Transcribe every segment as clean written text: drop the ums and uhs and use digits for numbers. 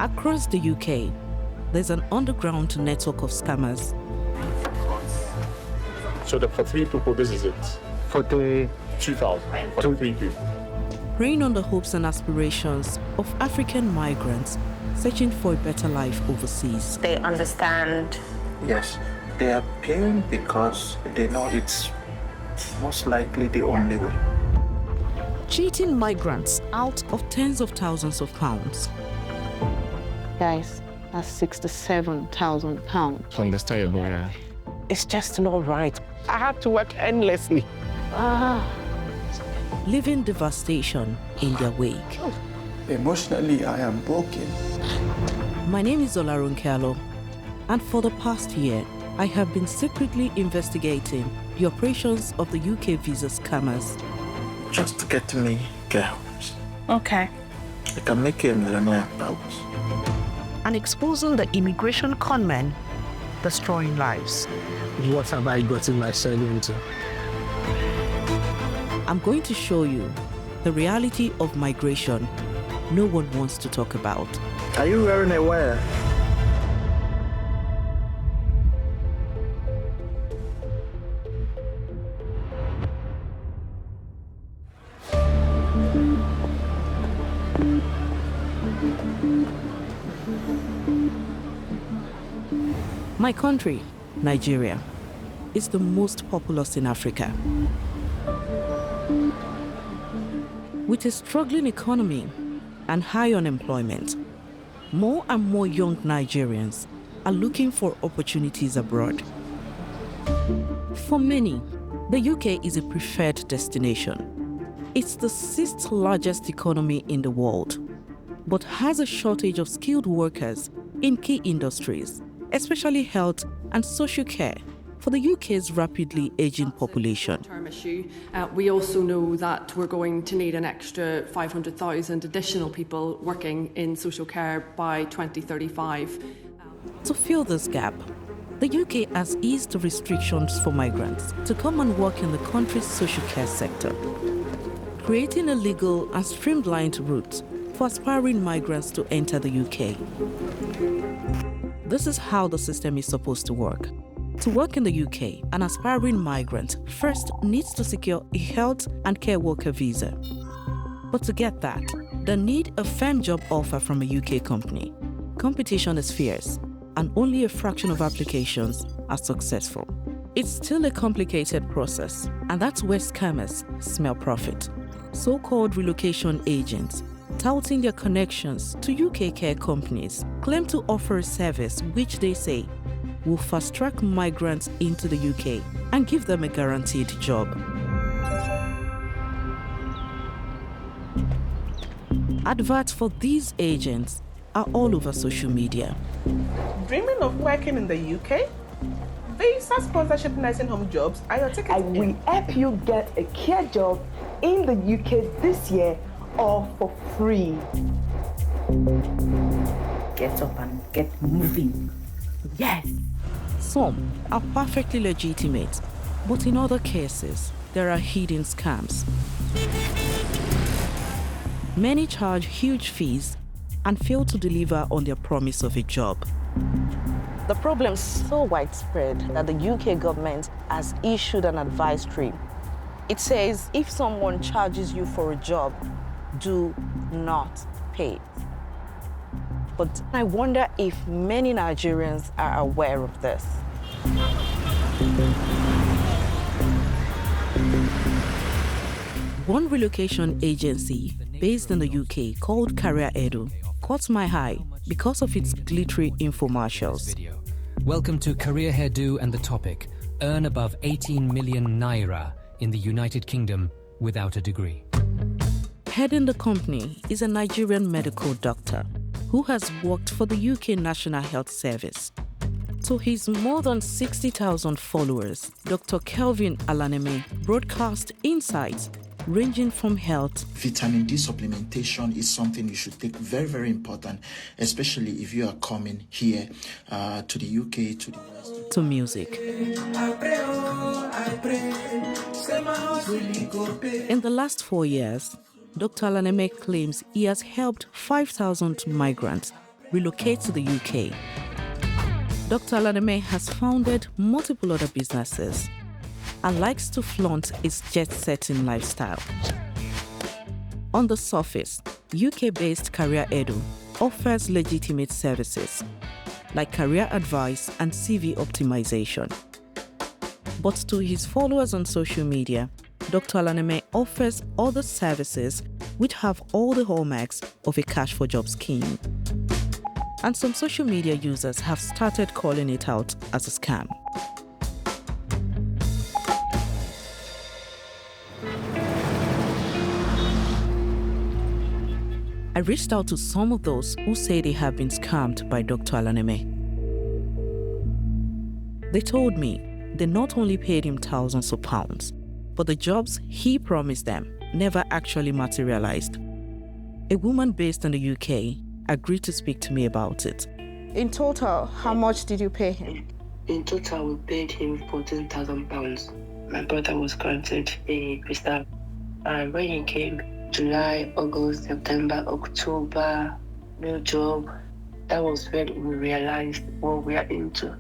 Across the UK, there's an underground network of scammers. So for 3 people, this is it. For the 2,000 for 3 people. Preying on the hopes and aspirations of African migrants searching for a better life overseas. They understand. Yes, they are paying because they know it's most likely the only way. Cheating migrants out of tens of thousands of pounds. Guys, that's £67,000. understand, yeah. It's just not right. I had to work endlessly. Leaving devastation in their wake. Emotionally, I am broken. My name is Olarun Kalo, and for the past year, I have been secretly investigating the operations of the UK visa scammers. Just get me girls. Okay. I can make a millionaire out. And exposing the immigration conmen destroying lives. What have I gotten myself into? I'm going to show you the reality of migration no one wants to talk about. Are you wearing a wire? My country, Nigeria, is the most populous in Africa. With a struggling economy and high unemployment, more and more young Nigerians are looking for opportunities abroad. For many, the UK is a preferred destination. It's the 6th largest economy in the world, but has a shortage of skilled workers in key industries, especially health and social care, for the UK's rapidly aging population. Issue. We also know that we're going to need an extra 500,000 additional people working in social care by 2035. To fill this gap, the UK has eased the restrictions for migrants to come and work in the country's social care sector, creating a legal and streamlined route for aspiring migrants to enter the UK. This is how the system is supposed to work. To work in the UK, an aspiring migrant first needs to secure a health and care worker visa. But to get that, they need a firm job offer from a UK company. Competition is fierce, and only a fraction of applications are successful. It's still a complicated process, and that's where scammers smell profit. So-called relocation agents, touting their connections to UK care companies, claim to offer a service which they say will fast-track migrants into the UK and give them a guaranteed job. Adverts for these agents are all over social media. Dreaming of working in the UK? Visa sponsorship nursing home jobs are your ticket. I will help you get a care job in the UK this year, all for free. Get up and get moving. Yes. Some are perfectly legitimate, but in other cases, there are hidden scams. Many charge huge fees and fail to deliver on their promise of a job. The problem is so widespread that the UK government has issued an advisory. It says if someone charges you for a job, do not pay. But I wonder if many Nigerians are aware of this. One relocation agency based in the UK called Career Edu caught my eye because of its glittery infomercials. Welcome to Career Hairdo and the topic, earn above 18 million naira in the United Kingdom without a degree. Heading the company is a Nigerian medical doctor who has worked for the UK National Health Service. To his more than 60,000 followers, Dr. Kelvin Alaneme broadcast insights ranging from health. Vitamin D supplementation is something you should take very, very important, especially if you are coming here to the UK, to the West. To music. In the last 4 years, Dr. Alaneme claims he has helped 5,000 migrants relocate to the UK. Dr. Alaneme has founded multiple other businesses and likes to flaunt his jet-setting lifestyle. On the surface, UK-based Career Edu offers legitimate services like career advice and CV optimization. But to his followers on social media, Dr. Alaneme offers other services which have all the hallmarks of a cash for job scheme. And some social media users have started calling it out as a scam. I reached out to some of those who say they have been scammed by Dr. Alaneme. They told me they not only paid him thousands of pounds, but the jobs he promised them never actually materialized. A woman based in the UK agreed to speak to me about it. In total, how much did you pay him? In total, we paid him £14,000. My brother was granted a visa, and when he came, July, August, September, October, new job, that was when we realized what we are into.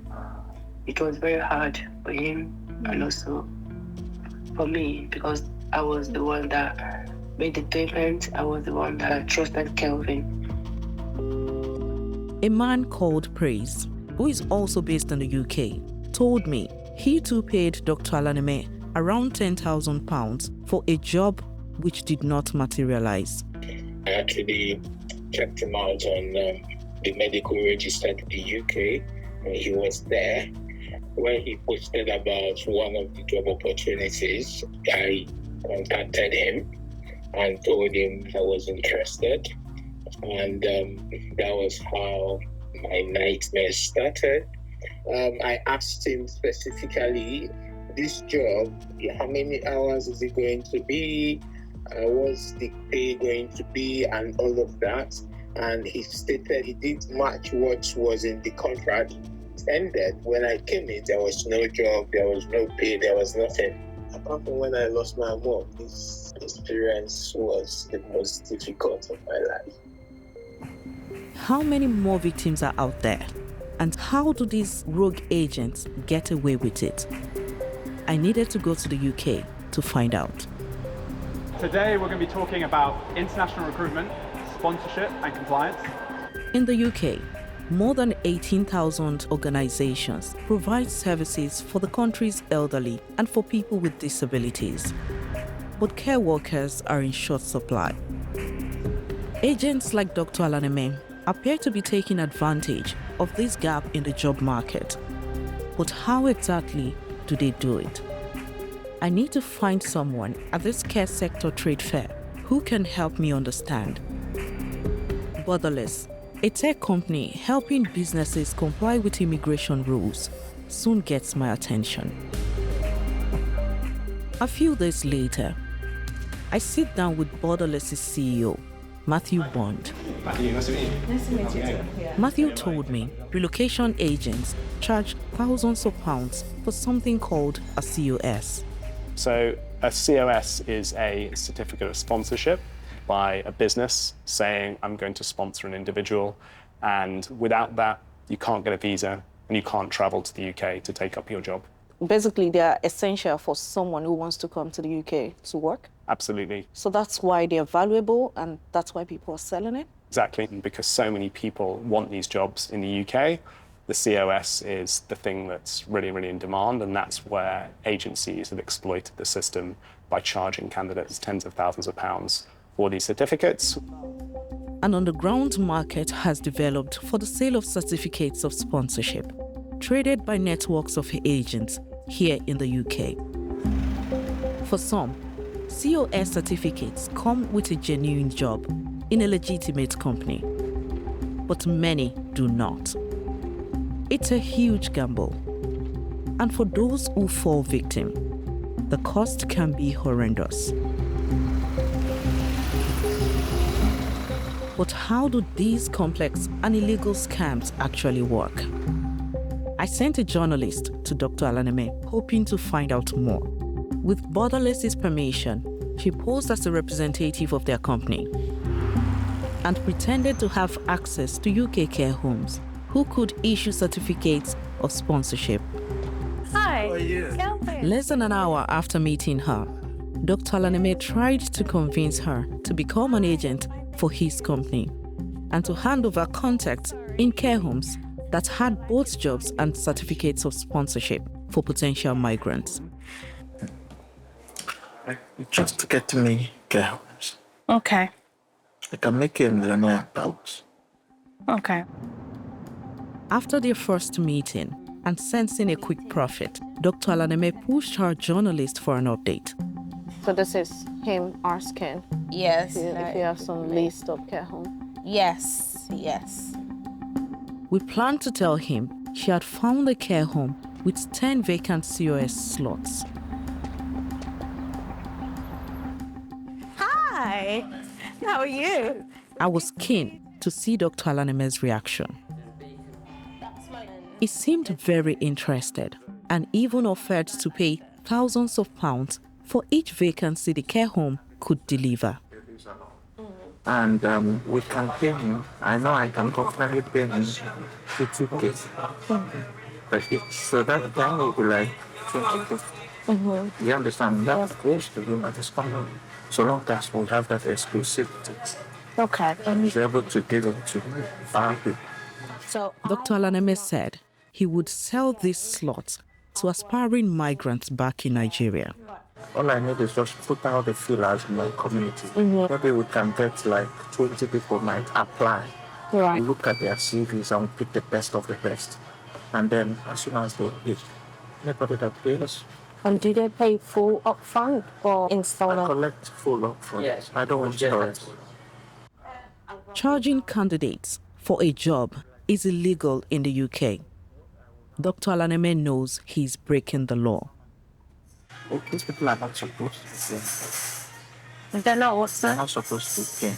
It was very hard for him and also for me, because I was the one that made the payment. I was the one that trusted Kelvin. A man called Praise, who is also based in the UK, told me he too paid Dr. Alaneme around £10,000 for a job which did not materialize. I actually checked him out on the medical register in the UK, and he was there. When he posted about one of the job opportunities, I contacted him and told him I was interested. And that was how my nightmare started. I asked him specifically, this job, how many hours is it going to be? What's the pay going to be, and all of that. And he stated he did match what was in the contract. It ended when I came in, there was no job, there was no pay, there was nothing. Apart from when I lost my mom, this experience was the most difficult of my life. How many more victims are out there? And how do these rogue agents get away with it? I needed to go to the UK to find out. Today we're going to be talking about international recruitment, sponsorship and compliance. In the UK, more than 18,000 organizations provide services for the country's elderly and for people with disabilities. But care workers are in short supply. Agents like Dr. Alaneme appear to be taking advantage of this gap in the job market. But how exactly do they do it? I need to find someone at this care sector trade fair who can help me understand. Borderless, a tech company helping businesses comply with immigration rules, soon gets my attention. A few days later, I sit down with Borderless's CEO, Matthew Bond. Matthew, nice to meet you. Nice to meet you too. Matthew told me relocation agents charge thousands of pounds for something called a COS. So a COS is a certificate of sponsorship by a business saying, I'm going to sponsor an individual, and without that, you can't get a visa and you can't travel to the UK to take up your job. Basically, they are essential for someone who wants to come to the UK to work. Absolutely. So that's why they're valuable, and that's why people are selling it? Exactly, and because so many people want these jobs in the UK, the COS is the thing that's really, really in demand, and that's where agencies have exploited the system by charging candidates tens of thousands of pounds for these certificates. An underground market has developed for the sale of certificates of sponsorship, traded by networks of agents here in the UK. For some, COS certificates come with a genuine job in a legitimate company, but many do not. It's a huge gamble, and for those who fall victim, the cost can be horrendous. But how do these complex and illegal scams actually work? I sent a journalist to Dr. Alaneme, hoping to find out more. With Borderless's permission, she posed as a representative of their company. and pretended to have access to UK care homes who could issue certificates of sponsorship. Hi. How are you? Less than an hour after meeting her, Dr. Alaneme tried to convince her to become an agent for his company and to hand over contacts in care homes that had both jobs and certificates of sponsorship for potential migrants. Just get me care homes. Okay. I can make a millionaire about. Okay. After their first meeting and sensing a quick profit, Dr. Alaneme pushed her journalist for an update. So this is him asking Yes. if you have some list of care homes. Yes. We planned to tell him she had found a care home with 10 vacant COS slots. Hi. How are you? I was keen to see Dr. Alaneme's reaction. He seemed very interested and even offered to pay thousands of pounds for each vacancy the care home could deliver. And we can pay him. I know I can confidently pay him 50K. So that time will be like 20K. You understand? That's close to him at his company. So long as we have that exclusivity. Okay. And he's able to give it to our people. So Dr. Alaneme said he would sell these slots to aspiring migrants back in Nigeria. All I need is just put out the feelers in my community. Maybe we can get like 20 people might apply. Right. We look at their CVs and pick the best of the best. And then as soon as they hit, anybody that pays. And do they pay full upfront or I installment? collect full upfront. Yes. I don't want storage. Charging candidates for a job is illegal in the UK. Dr. Alaneme knows he's breaking the law. Oh, these people are not supposed to pay. They're not what, They're sir? not supposed to pay.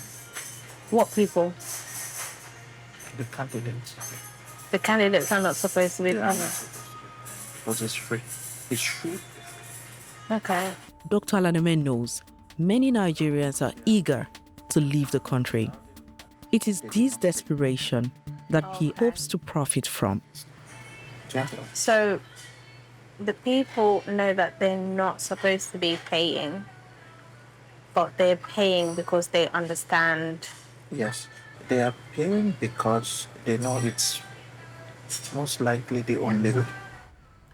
What people? The candidates. The candidates are not supposed to be paying. Because it's free. It's free. Okay. Dr. Alaneme knows many Nigerians are eager to leave the country. It is this desperation that he hopes to profit from. So the people know that they're not supposed to be paying, but they're paying because they understand. Yes. They are paying because they know it's most likely the only way.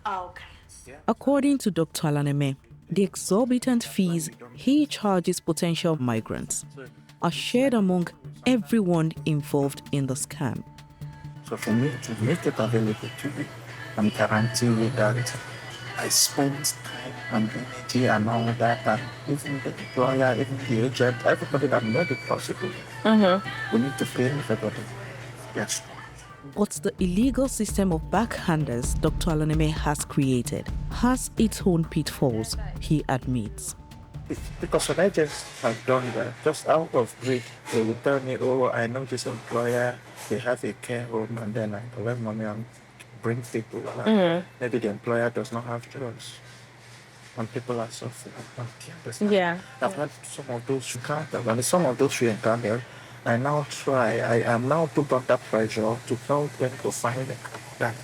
Oh, okay. According to Dr. Alaneme, the exorbitant fees he charges potential migrants are shared among everyone involved in the scam. So for me to make it available to you, I'm guaranteeing you that I spent time and energy and all that, and even the employer, even the agent, everybody that made it possible. We need to pay everybody. Yes. But the illegal system of backhanders Dr. Alaneme has created has its own pitfalls, he admits. Because when I just have done that, just out of greed, they will tell me, oh, I know this employer, they have a care home, and then I collect money and bring people. Maybe the employer does not have jobs. And people are suffering. Yeah. I've had some of those encounters, and some of those encounters, I now try, I am now put under pressure to tell them to find that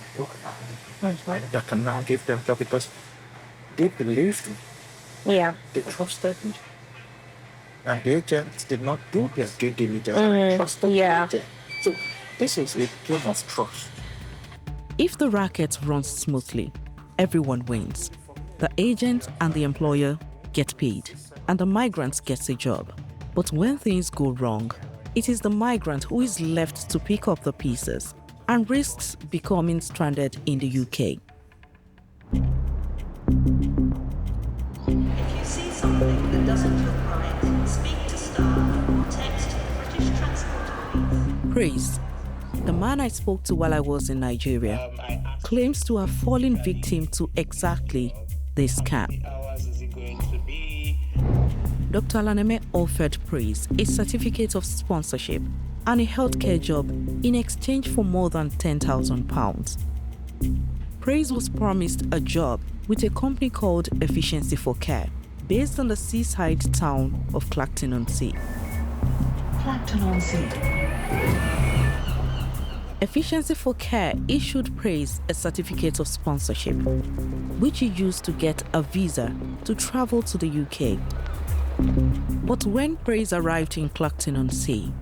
that can now give them job because they believed me. Yeah. They trusted me. And the agents did not do their due diligence. They trusted the agent. So this is a game of trust. If the racket runs smoothly, everyone wins. The agent and the employer get paid, and the migrant gets a job. But when things go wrong, it is the migrant who is left to pick up the pieces and risks becoming stranded in the UK. If you see something that doesn't look right, speak to staff or text British Transport Police. Praise, the man I spoke to while I was in Nigeria, claims to have fallen victim to exactly this scam. Dr. Alaneme offered Praise a certificate of sponsorship and a healthcare job in exchange for more than £10,000. Praise was promised a job with a company called Efficiency for Care, based on the seaside town of Clacton-on-Sea. Plankton on Sea. Efficiency for Care issued Praise a certificate of sponsorship, which he used to get a visa to travel to the UK. But when Praise arrived in Clacton-on-Sea,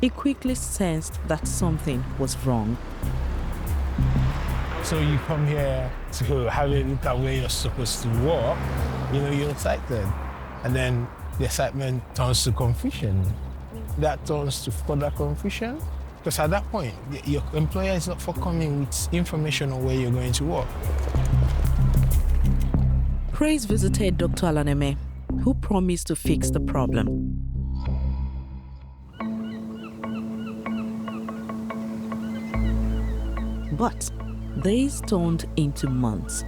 he quickly sensed that something was wrong. So you come here to have a look at where you're supposed to work, you're excited. And then the excitement turns to confusion. That turns to further confusion. Because at that point, your employer is not forthcoming with information on where you're going to work. Praise visited Dr. Alaneme, who promised to fix the problem. But days turned into months.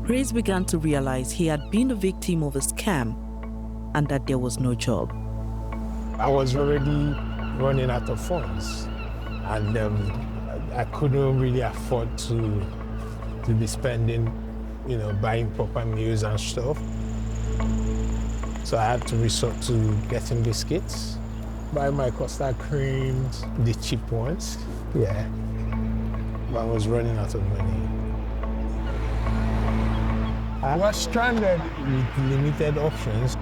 Praise began to realize he had been a victim of a scam and that there was no job. I was already running out of funds, and I couldn't really afford to be spending, buying proper meals and stuff. So I had to resort to getting biscuits, buy my custard creams, the cheap ones. Yeah, but I was running out of money. I was stranded with limited options.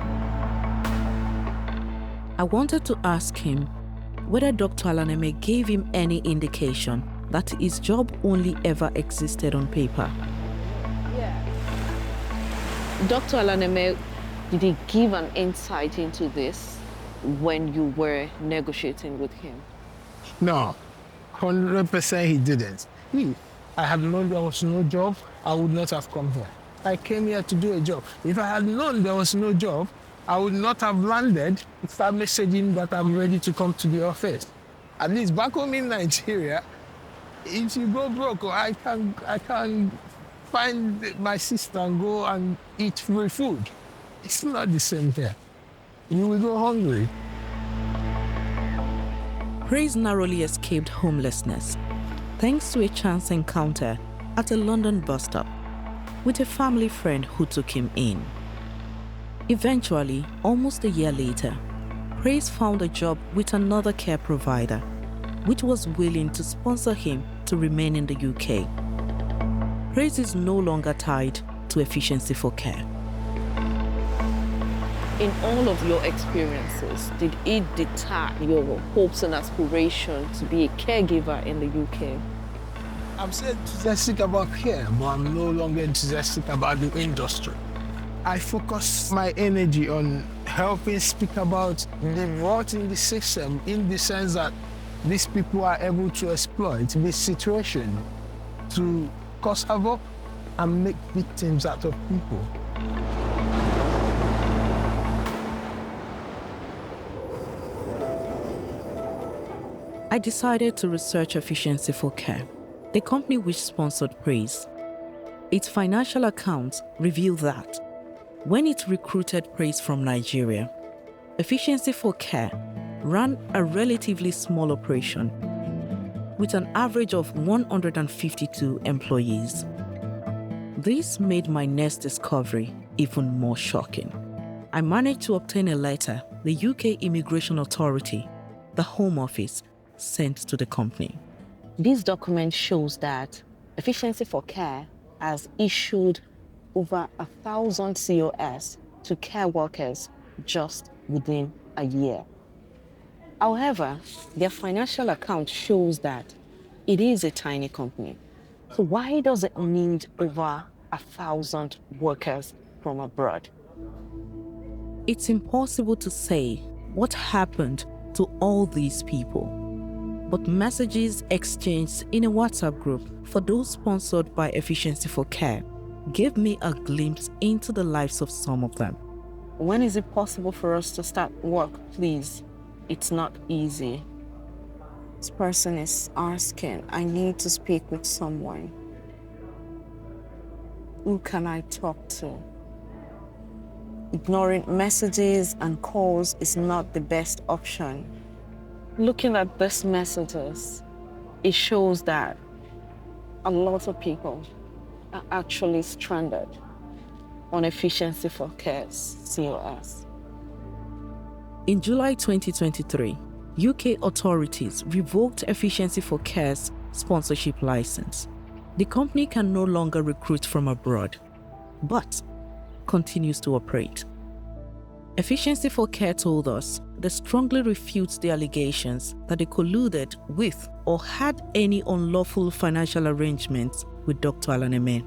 I wanted to ask him whether Dr. Alaneme gave him any indication that his job only ever existed on paper. Dr. Alaneme, did he give an insight into this when you were negotiating with him? No, 100% he didn't. I had known there was no job, I would not have come here. I came here to do a job. If I had known there was no job, I would not have landed and start messaging that I'm ready to come to the office. At least back home in Nigeria, if you go broke, I can find my sister and go and eat free food. It's not the same here. You will go hungry. Praise narrowly escaped homelessness thanks to a chance encounter at a London bus stop with a family friend who took him in. Eventually, almost a year later, Praise found a job with another care provider, which was willing to sponsor him to remain in the UK. Praise is no longer tied to Efficiency for Care. In all of your experiences, did it deter your hopes and aspirations to be a caregiver in the UK? I'm still enthusiastic about care, but I'm no longer enthusiastic about the industry. I focus my energy on helping speak about the rot in the system, in the sense that these people are able to exploit this situation to cause havoc and make victims out of people. I decided to research Efficiency for Care, the company which sponsored Praise. Its financial accounts reveal that when it recruited Praise from Nigeria, Efficiency for Care ran a relatively small operation with an average of 152 employees. This made my next discovery even more shocking. I managed to obtain a letter the UK Immigration Authority, the Home Office, sent to the company. This document shows that Efficiency for Care has issued over 1,000 COS to care workers just within a year. However, their financial account shows that it is a tiny company. So why does it need over 1,000 workers from abroad? It's impossible to say what happened to all these people, but messages exchanged in a WhatsApp group for those sponsored by Efficiency for Care gave me a glimpse into the lives of some of them. When is it possible for us to start work, please? It's not easy. This person is asking, I need to speak with someone. Who can I talk to? Ignoring messages and calls is not the best option. Looking at these messages, it shows that a lot of people are actually stranded on Efficiency for Care's COS. In July 2023, UK authorities revoked Efficiency for Care's sponsorship license. The company can no longer recruit from abroad, but continues to operate. Efficiency for Care told us they strongly refutes the allegations that they colluded with or had any unlawful financial arrangements with Dr. Alan Eme.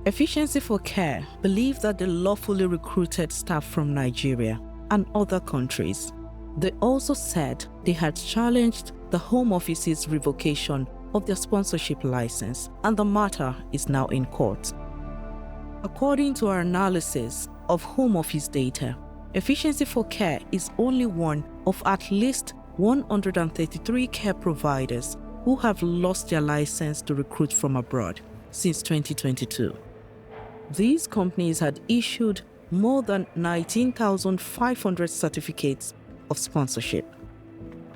Efficiency for Care believe that they lawfully recruited staff from Nigeria and other countries. They also said they had challenged the Home Office's revocation of their sponsorship license, and the matter is now in court. According to our analysis of Home Office data, Efficiency for Care is only one of at least 133 care providers who have lost their license to recruit from abroad since 2022. These companies had issued more than 19,500 certificates of sponsorship.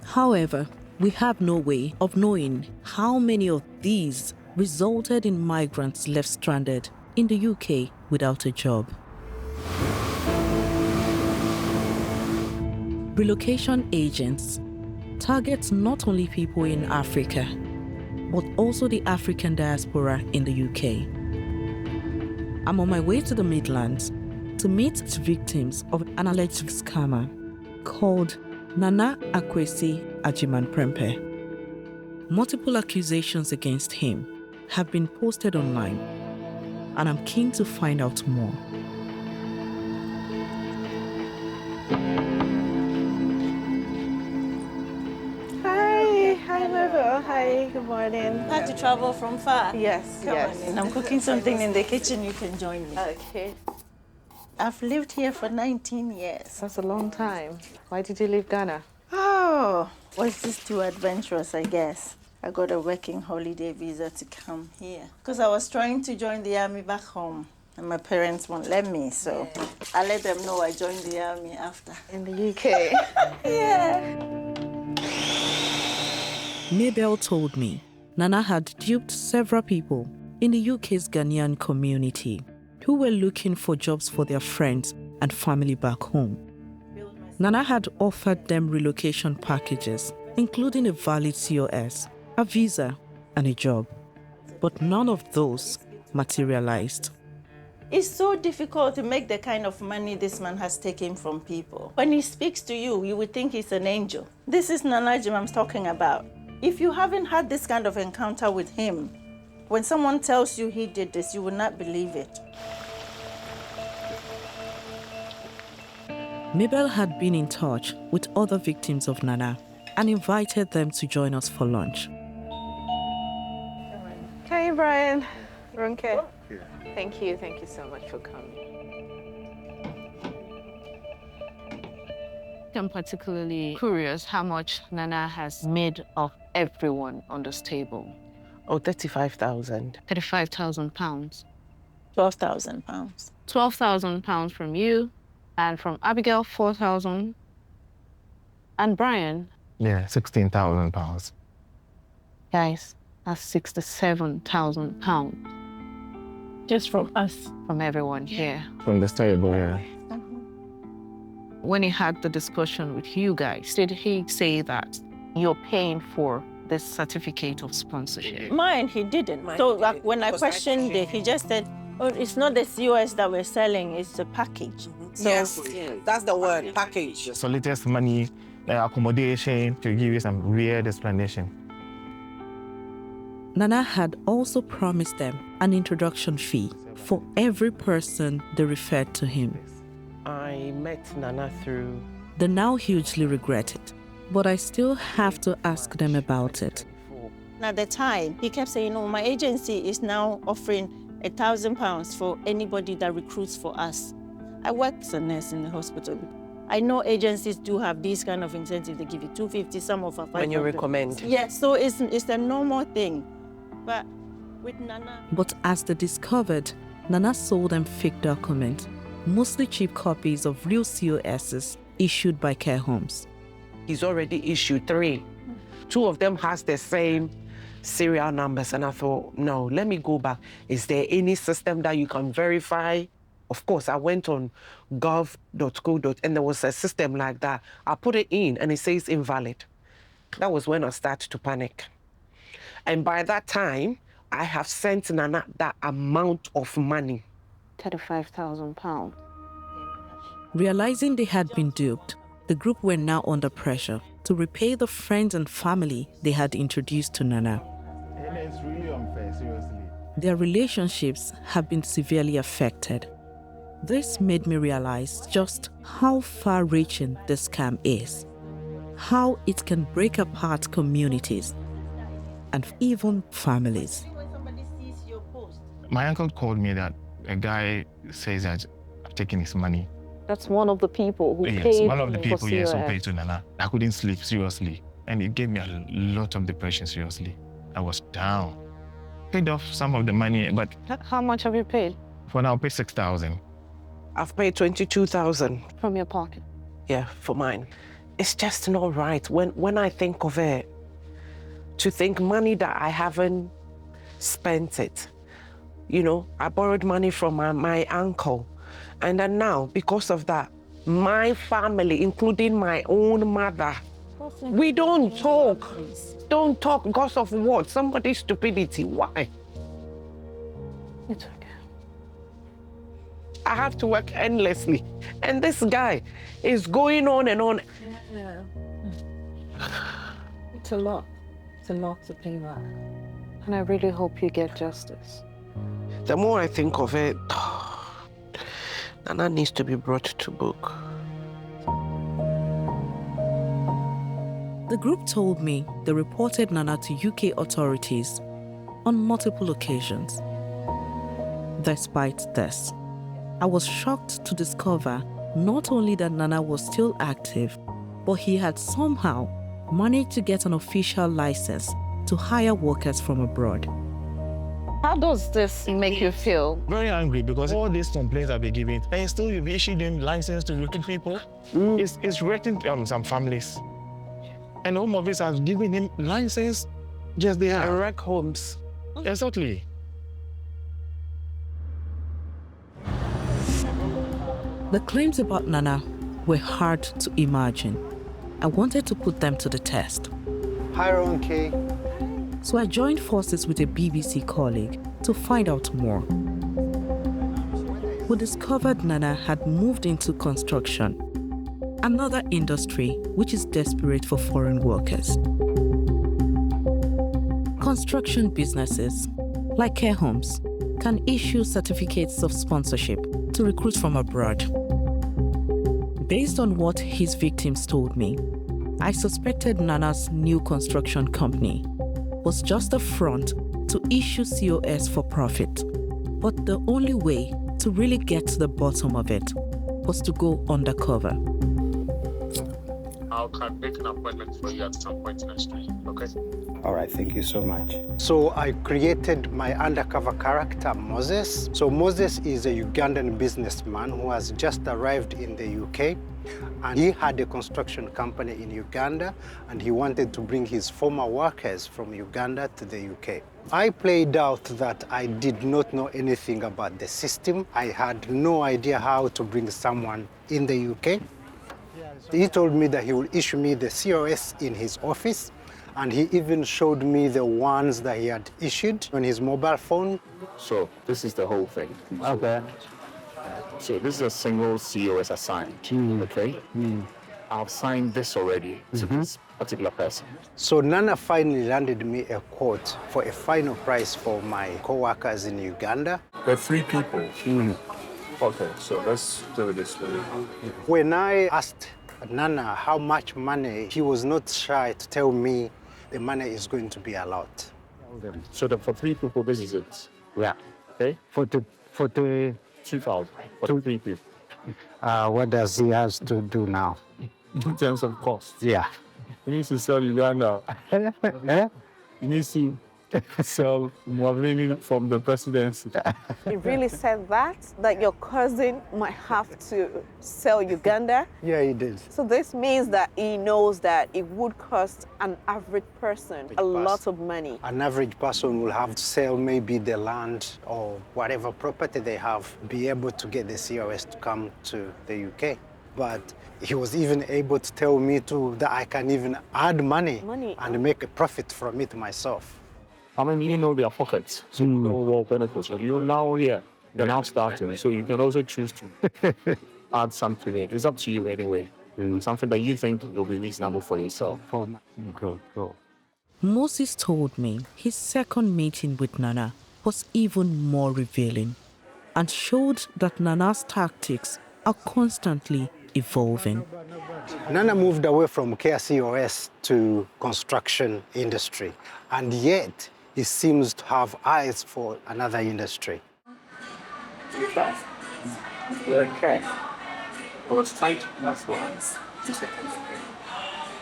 However, we have no way of knowing how many of these resulted in migrants left stranded in the UK without a job. Relocation agents target not only people in Africa, but also the African diaspora in the UK. I'm on my way to the Midlands to meet victims of an alleged scammer called Nana Akwesi Ajiman Prempeh. Multiple accusations against him have been posted online, and I'm keen to find out more. Hi, Mabel. Hi, good morning. Had to travel from far? Yes, Come yes. on in. I'm cooking something in the kitchen. You can join me. Okay. I've lived here for 19 years. That's a long time. Why did you leave Ghana? Oh, was this too adventurous, I guess. I got a working holiday visa to come here because I was trying to join the army back home. And my parents won't let me, so I let them know I joined the army after. In the UK? Yeah. Mabel told me Nana had duped several people in the UK's Ghanaian community who were looking for jobs for their friends and family back home. Nana had offered them relocation packages, including a valid COS, a visa, and a job. But none of those materialized. It's so difficult to make the kind of money this man has taken from people. When he speaks to you, you would think he's an angel. This is Nana Ajiman I'm talking about. If you haven't had this kind of encounter with him, when someone tells you he did this, you will not believe it. Mabel had been in touch with other victims of Nana and invited them to join us for lunch. Hi, Brian. Ronke. Thank you so much for coming. I'm particularly curious how much Nana has made of everyone on this table. Oh, 35,000. 35,000 pounds. 12,000 pounds. 12,000 pounds from you, and from Abigail, 4,000. And Brian? Yeah, 16,000 pounds. Guys, that's 67,000 pounds. Just from us. From everyone here. From this table, yeah. When he had the discussion with you guys, did he say that you're paying for this certificate of sponsorship? Mine, he didn't. When I questioned it, he just said, oh, it's not the COS that we're selling, it's the package. So, yes, that's the word, package. So latest money, accommodation, to give you some weird explanation. Nana had also promised them an introduction fee for every person they referred to him. I met Nana through... They now hugely regret it, but I still have to ask them about it. At the time, he kept saying, oh, my agency is now offering £1,000 for anybody that recruits for us. I work as a nurse in the hospital. I know agencies do have these kind of incentives. They give you 250, some of us 500. When you recommend. Yes, so it's a normal thing. But with Nana... But as they discovered, Nana sold them fake documents, mostly cheap copies of real COSs issued by care homes. He's already issued 3. 2 of them has the same serial numbers, and I thought, no, let me go back. Is there any system that you can verify Of course, I went on gov.co. and there was a system like that. I put it in and it says invalid. That was when I started to panic. And by that time, I have sent Nana that amount of money. £35,000. Realizing they had been duped, the group were now under pressure to repay the friends and family they had introduced to Nana. And it's really unfair, seriously. Their relationships have been severely affected. This made me realize just how far-reaching this scam is, how it can break apart communities and even families. My uncle called me that a guy says that I've taken his money. That's one of the people who Yes, paid one of the people, for yes, who COS. paid to Nana. I couldn't sleep, seriously. And it gave me a lot of depression, seriously. I was down. Paid off some of the money, but How much have you paid? for now, I paid 6,000. I've paid 22,000. From your pocket? Yeah, for mine. It's just not right when I think of it, to think money that I haven't spent it. You know, I borrowed money from my uncle. And then now, because of that, my family, including my own mother, we don't talk. Don't talk because of what? Somebody's stupidity. Why? It's okay. I have to work endlessly. And this guy is going on and on. Yeah. It's a lot. It's a lot to pay back. And I really hope you get justice. The more I think of it, Nana needs to be brought to book. The group told me they reported Nana to UK authorities on multiple occasions. Despite this, I was shocked to discover not only that Nana was still active, but he had somehow managed to get an official license to hire workers from abroad. How does this make you feel? Very angry because all these complaints I've been giving, and still you've issued him license to recruit people. It's wrecking some families. And Home Office has given him license just there. And wreck homes. Exactly. The claims about Nana were hard to imagine. I wanted to put them to the test. Hi, Ronke. So I joined forces with a BBC colleague to find out more. We discovered Nana had moved into construction, another industry which is desperate for foreign workers. Construction businesses, like care homes, can issue certificates of sponsorship to recruit from abroad. Based on what his victims told me, I suspected Nana's new construction company was just a front to issue COS for profit. But the only way to really get to the bottom of it was to go undercover. I can make an appointment for you at some point next week, okay? All right, thank you so much. So I created my undercover character, Moses. So Moses is a Ugandan businessman who has just arrived in the UK. And he had a construction company in Uganda, and he wanted to bring his former workers from Uganda to the UK. I played out that I did not know anything about the system. I had no idea how to bring someone in the UK. He told me that he will issue me the COS in his office, and he even showed me the ones that he had issued on his mobile phone. So this is the whole thing. Okay. So this is a single COS assigned, okay? I've signed this already to this particular person. So Nana finally landed me a quote for a final price for my co-workers in Uganda. There are 3 people. Okay, so let's do it this way. When I asked Nana how much money, he was not shy to tell me the money is going to be a lot. So for 3 people, this is it. Yeah. Okay? For the 2,000 for 3 people. what does he have to do now? In terms of cost. Yeah. He needs to sell Uganda. He needs to So, moving from the presidency. He really said that your cousin might have to sell Uganda? Yeah, he did. So this means that he knows that it would cost an average person a lot of money. An average person will have to sell maybe the land or whatever property they have, be able to get the COS to come to the UK. But he was even able to tell me that I can even add money and make a profit from it myself. I mean, you know their pockets, so you know what benefits. You're now here, you're now starting, so you can also choose to add something in. It's up to you anyway. Something that you think will be reasonable for yourself. Cool. Moses told me his second meeting with Nana was even more revealing and showed that Nana's tactics are constantly evolving. Nana moved away from KCOS to construction industry, and yet he seems to have eyes for another industry. Okay. Well, it's tight. That's what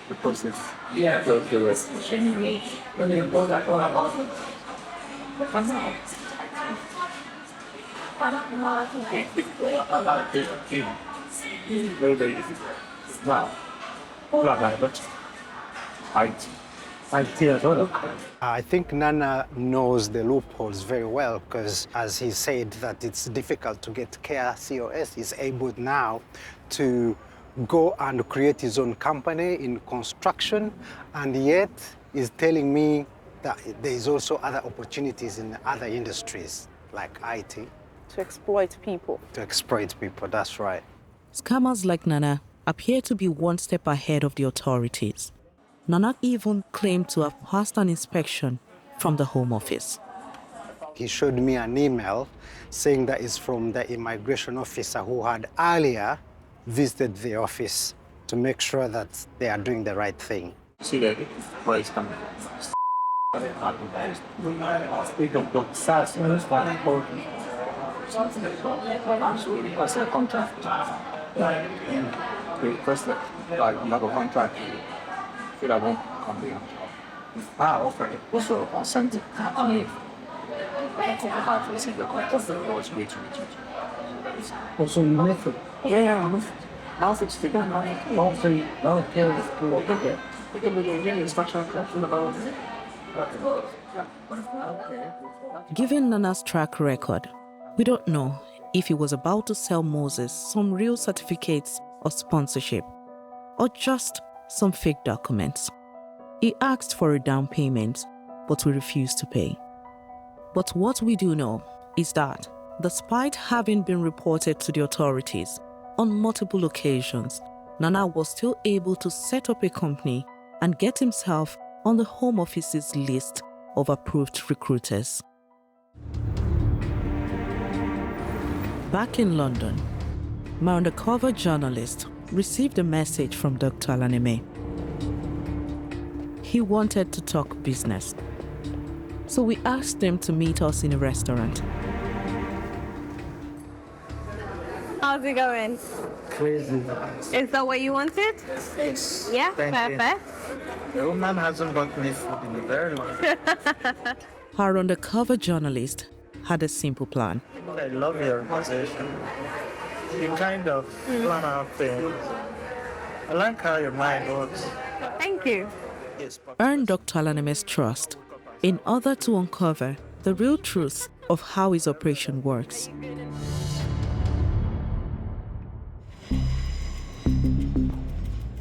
the process. Yeah, the rest. I think Nana knows the loopholes very well because, as he said, that it's difficult to get KCOS, he's able now to go and create his own company in construction, and yet he's telling me that there is also other opportunities in other industries like IT. To exploit people. To exploit people, that's right. Scammers like Nana appear to be one step ahead of the authorities. Nana even claimed to have passed an inspection from the Home Office. He showed me an email saying that it's from the immigration officer who had earlier visited the office to make sure that they are doing the right thing. See that where it's coming What's the contract? First, like another contract. I won't come here. Okay. Also, send it. Also, you make it. Yeah. Now it's the gun. Now Given Nana's track record, we don't know if he was about to sell Moses some real certificates of sponsorship or just some fake documents. He asked for a down payment, but we refused to pay. But what we do know is that, despite having been reported to the authorities on multiple occasions, Nana was still able to set up a company and get himself on the Home Office's list of approved recruiters. Back in London, my undercover journalist received a message from Dr. Alaneme. He wanted to talk business, so we asked him to meet us in a restaurant. How's it going? Crazy. Is that what you wanted? Yes. Yeah, Thank perfect. you. The woman hasn't got me food in a very long time. Our undercover journalist had a simple plan. I love your organization. You kind of plan out things. I like how your mind works. Thank you. Earn Dr. Alaneme's trust in order to uncover the real truth of how his operation works.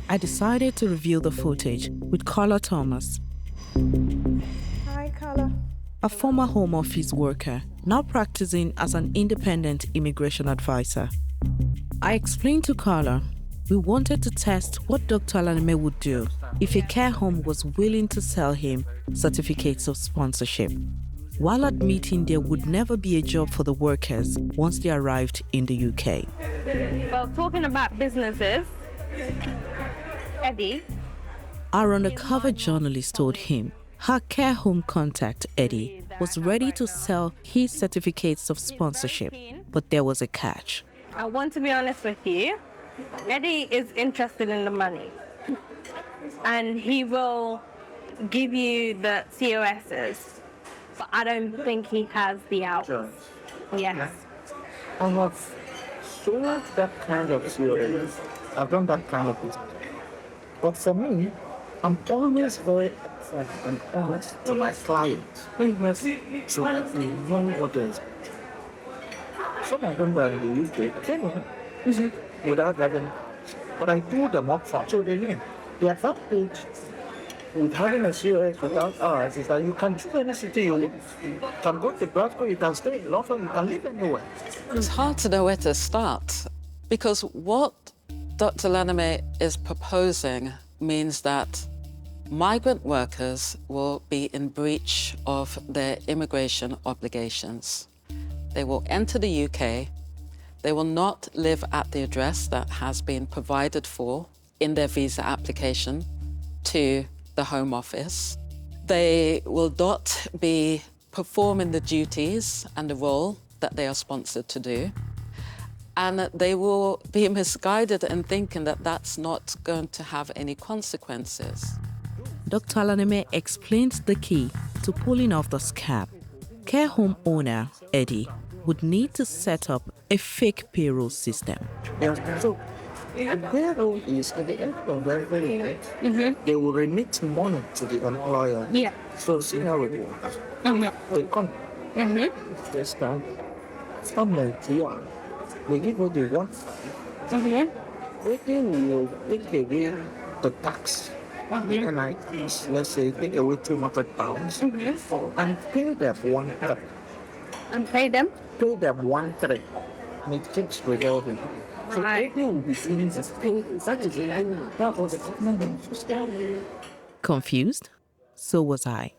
I decided to review the footage with Carla Thomas. Hi, Carla. A former Home Office worker, now practicing as an independent immigration advisor. I explained to Carla we wanted to test what Dr. Alaneme would do if a care home was willing to sell him certificates of sponsorship, while admitting there would never be a job for the workers once they arrived in the UK. Well, talking about businesses, Eddie. Our undercover journalist told him her care home contact, Eddie, was ready to sell his certificates of sponsorship, but there was a catch. I want to be honest with you. Eddie is interested in the money, and he will give you the COSs but I don't think he has the hours. Yes. I have sold that kind of COS. I've done that kind of business. But for me, I'm always very upfront and honest to my clients. So they know what they expect. Some of them were in the UK, came in without having, but I told them upfront, so they knew. The advantage with having a COS without hours is that you can do any city you live. You can go to Glasgow, you can stay in London, you can live anywhere. It's hard to know where to start because what Dr. Laneme is proposing means that migrant workers will be in breach of their immigration obligations. They will enter the UK, they will not live at the address that has been provided for in their visa application to the Home Office. They will not be performing the duties and the role that they are sponsored to do. And they will be misguided in thinking that that's not going to have any consequences. Dr. Laneme explains the key to pulling off the scam. Care home owner Eddie would need to set up a fake payroll system. So, the payroll is at the end of every day, they will remit money to the employer. Yeah. So, see how it works. They come. They start. Some like you they give what they want. They will take away the tax. And let's say, take away £200 and pay them 1/3. And pay them? Pay them 1/3. And it takes with everything. So everything will be seen as paid. That is the end of the government. Confused? So was I.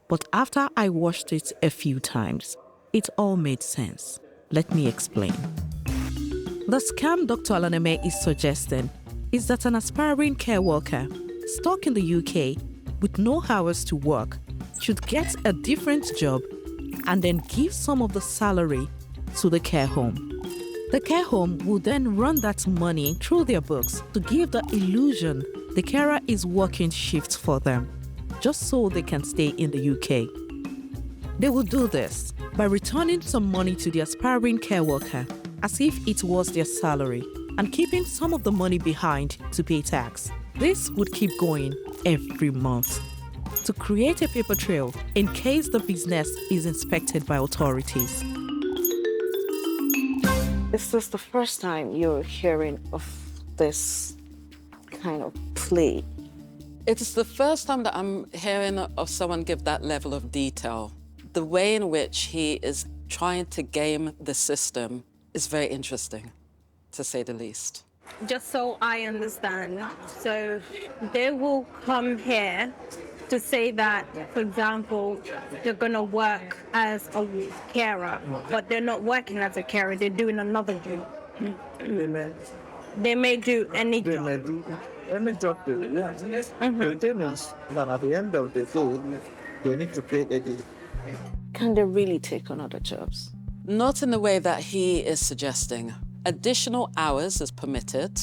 But after I watched it a few times, it all made sense. Let me explain. The scam Dr. Laneme is suggesting is that an aspiring care worker stuck in the UK with no hours to work should get a different job and then give some of the salary to the care home. The care home will then run that money through their books to give the illusion the carer is working shifts for them, just so they can stay in the UK. They will do this by returning some money to the aspiring care worker as if it was their salary and keeping some of the money behind to pay tax. This would keep going every month to create a paper trail in case the business is inspected by authorities. Is this the first time you're hearing of this kind of play? It's the first time that I'm hearing of someone give that level of detail. The way in which he is trying to game the system is very interesting, to say the least. Just so I understand, so they will come here to say that, for example, they're going to work as a carer, but they're not working as a carer, they're doing another job. They may do any job. They may do any job, yes. The thing is that at the end of the day, they need to pay the. Can they really take on other jobs? Not in the way that he is suggesting. Additional hours is permitted.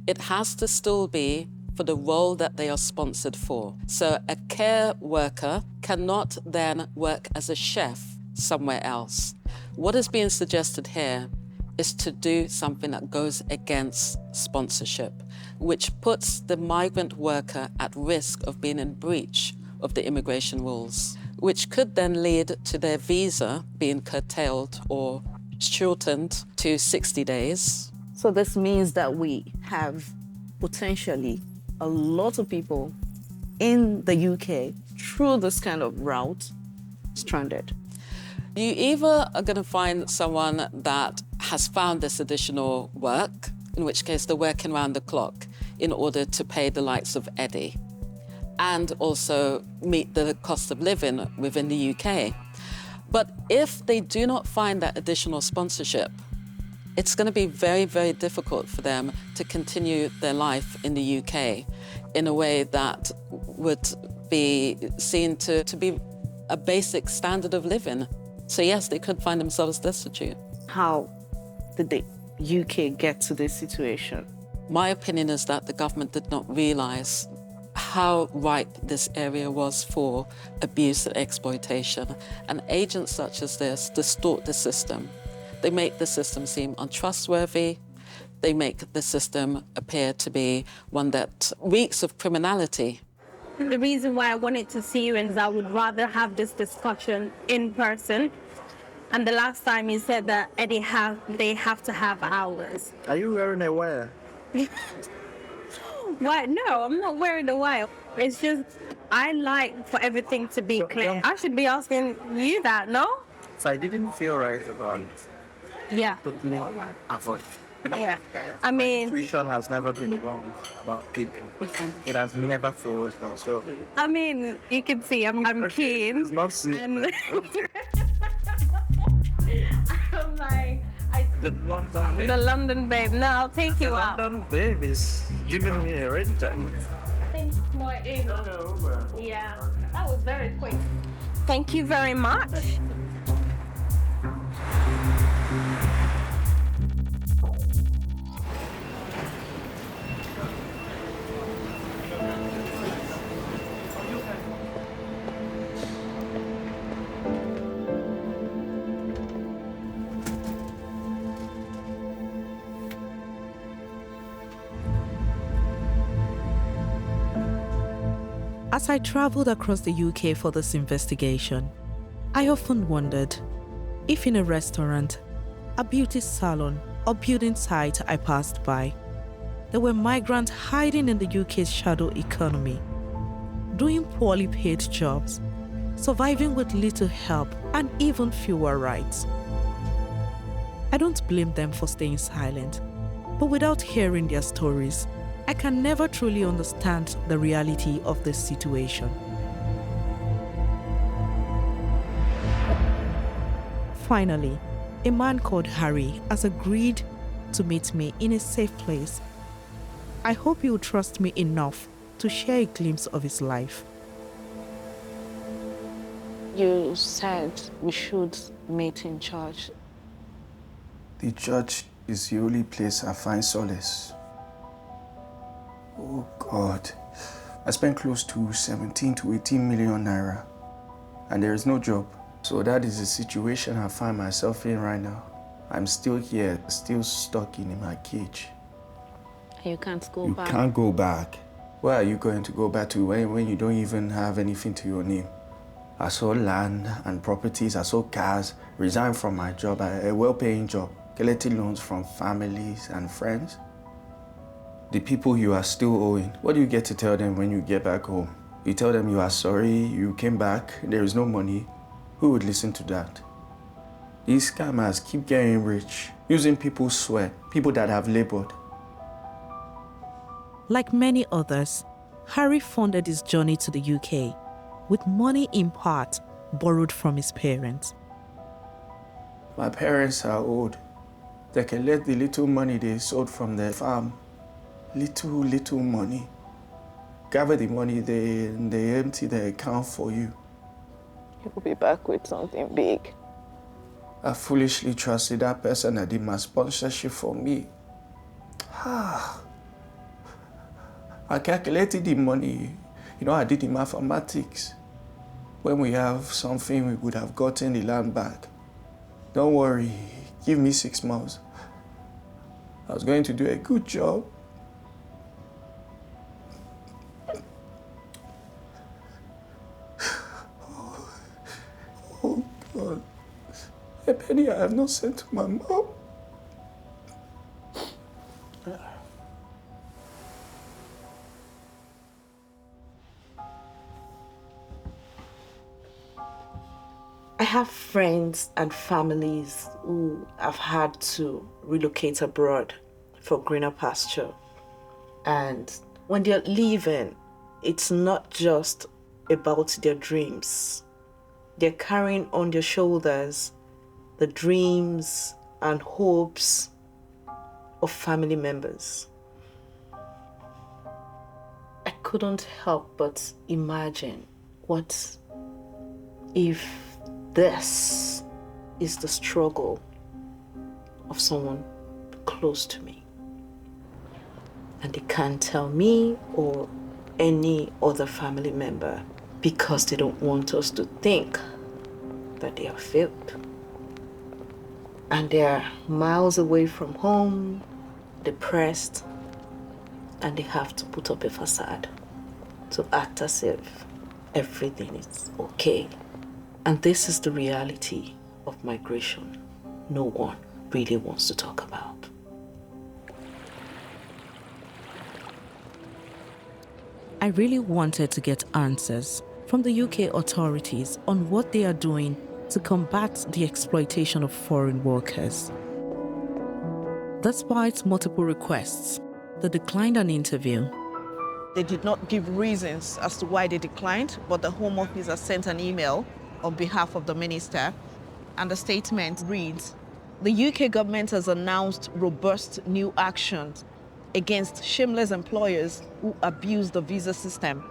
It has to still be for the role that they are sponsored for. So a care worker cannot then work as a chef somewhere else. What is being suggested here is to do something that goes against sponsorship, which puts the migrant worker at risk of being in breach of the immigration rules, which could then lead to their visa being curtailed or shortened to 60 days. So this means that we have potentially a lot of people in the UK through this kind of route stranded. You either are going to find someone that has found this additional work, in which case they're working around the clock in order to pay the likes of Eddie and also meet the cost of living within the UK. But if they do not find that additional sponsorship, it's going to be very, very difficult for them to continue their life in the UK in a way that would be seen to be a basic standard of living. So yes, they could find themselves destitute. How did the UK get to this situation? My opinion is that the government did not realise how ripe this area was for abuse and exploitation. And agents such as this distort the system. They make the system seem untrustworthy. They make the system appear to be one that reeks of criminality. The reason why I wanted to see you is I would rather have this discussion in person. And the last time you said that they have to have hours. Are you wearing a wire? What? No, I'm not wearing the wire. It's just, I like for everything to be clear. I should be asking you that, no? So I didn't feel right about it. Yeah. Totally avoid. Yeah. I mean, Intuition has never been wrong about people. It has never failed. So I mean, you can see I'm keen. it's not sweet. And I'm like, the London babe. No, I'll take you out. London babe is giving me a red time. Thanks, my Yeah, that was very quick. Thank you very much. As I traveled across the UK for this investigation, I often wondered if in a restaurant, a beauty salon, or building site I passed by, there were migrants hiding in the UK's shadow economy, doing poorly paid jobs, surviving with little help and even fewer rights. I don't blame them for staying silent, but without hearing their stories, I can never truly understand the reality of this situation. Finally, a man called Harry has agreed to meet me in a safe place. I hope he will trust me enough to share a glimpse of his life. You said we should meet in church. The church is the only place I find solace. Oh God, I spent close to 17 to 18 million naira and there is no job. So that is the situation I find myself in right now. I'm still here, still stuck in my cage. You can't go back. You can't go back. Where are you going to go back to when you don't even have anything to your name? I sold land and properties, I sold cars, resigned from my job, a well-paying job, collecting loans from families and friends. The people you are still owing, what do you get to tell them when you get back home? You tell them you are sorry, you came back, there is no money. Who would listen to that? These scammers keep getting rich, using people's sweat, people that have labored. Like many others, Harry funded his journey to the UK with money in part borrowed from his parents. My parents are old. They can let the little money they sold from their farm, little money, gather the money, they empty the account for you. You'll be back with something big. I foolishly trusted that person that did my sponsorship for me. I calculated the money. You know, I did the mathematics. When we have something, we would have gotten the land back. Don't worry, give me 6 months. I was going to do a good job. Oh God, a penny I have not sent to my mom. I have friends and families who have had to relocate abroad for greener pasture. And when they're leaving, it's not just about their dreams. They're carrying on their shoulders the dreams and hopes of family members. I couldn't help but imagine what if this is the struggle of someone close to me and they can't tell me or any other family member because they don't want us to think that they are failed. And they are miles away from home, depressed, and they have to put up a facade to act as if everything is okay. And this is the reality of migration no one really wants to talk about. I really wanted to get answers from the UK authorities on what they are doing to combat the exploitation of foreign workers. Despite multiple requests, they declined an interview. They did not give reasons as to why they declined, but the Home Office has sent an email on behalf of the minister, and the statement reads, "The UK government has announced robust new actions against shameless employers who abuse the visa system,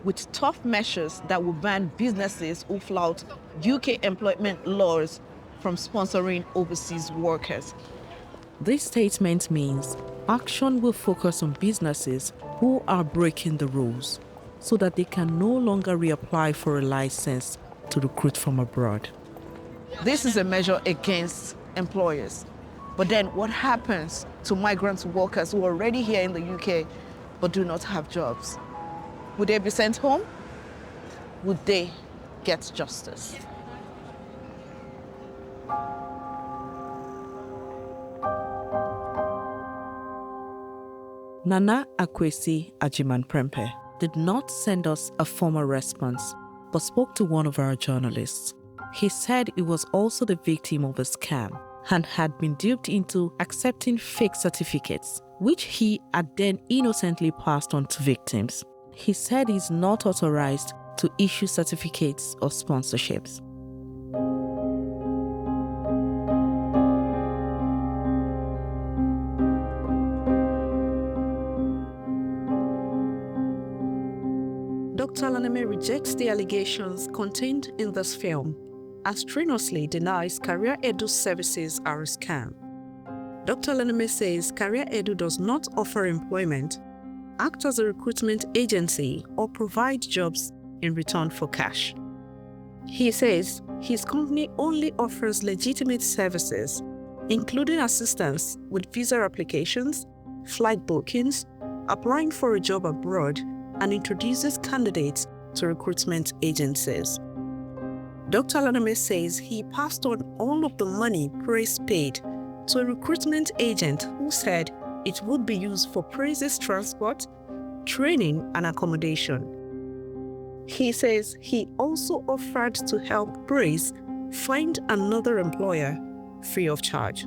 with tough measures that will ban businesses who flout UK employment laws from sponsoring overseas workers." This statement means action will focus on businesses who are breaking the rules so that they can no longer reapply for a license to recruit from abroad. This is a measure against employers. But then what happens to migrant workers who are already here in the UK but do not have jobs? Would they be sent home? Would they get justice? Nana Akwesi Ajiman-Prempeh did not send us a formal response, but spoke to one of our journalists. He said he was also the victim of a scam and had been duped into accepting fake certificates, which he had then innocently passed on to victims. He said he's not authorized to issue certificates or sponsorships. Dr. Alaneme rejects the allegations contained in this film, as strenuously denies Career Edu services are a scam. Dr. Alaneme says Career Edu does not offer employment, act as a recruitment agency, or provide jobs in return for cash. He says his company only offers legitimate services, including assistance with visa applications, flight bookings, applying for a job abroad, and introduces candidates to recruitment agencies. Dr. Alaneme says he passed on all of the money Praise paid to a recruitment agent who said it would be used for Praise's transport, training, and accommodation. He says he also offered to help Praise find another employer free of charge.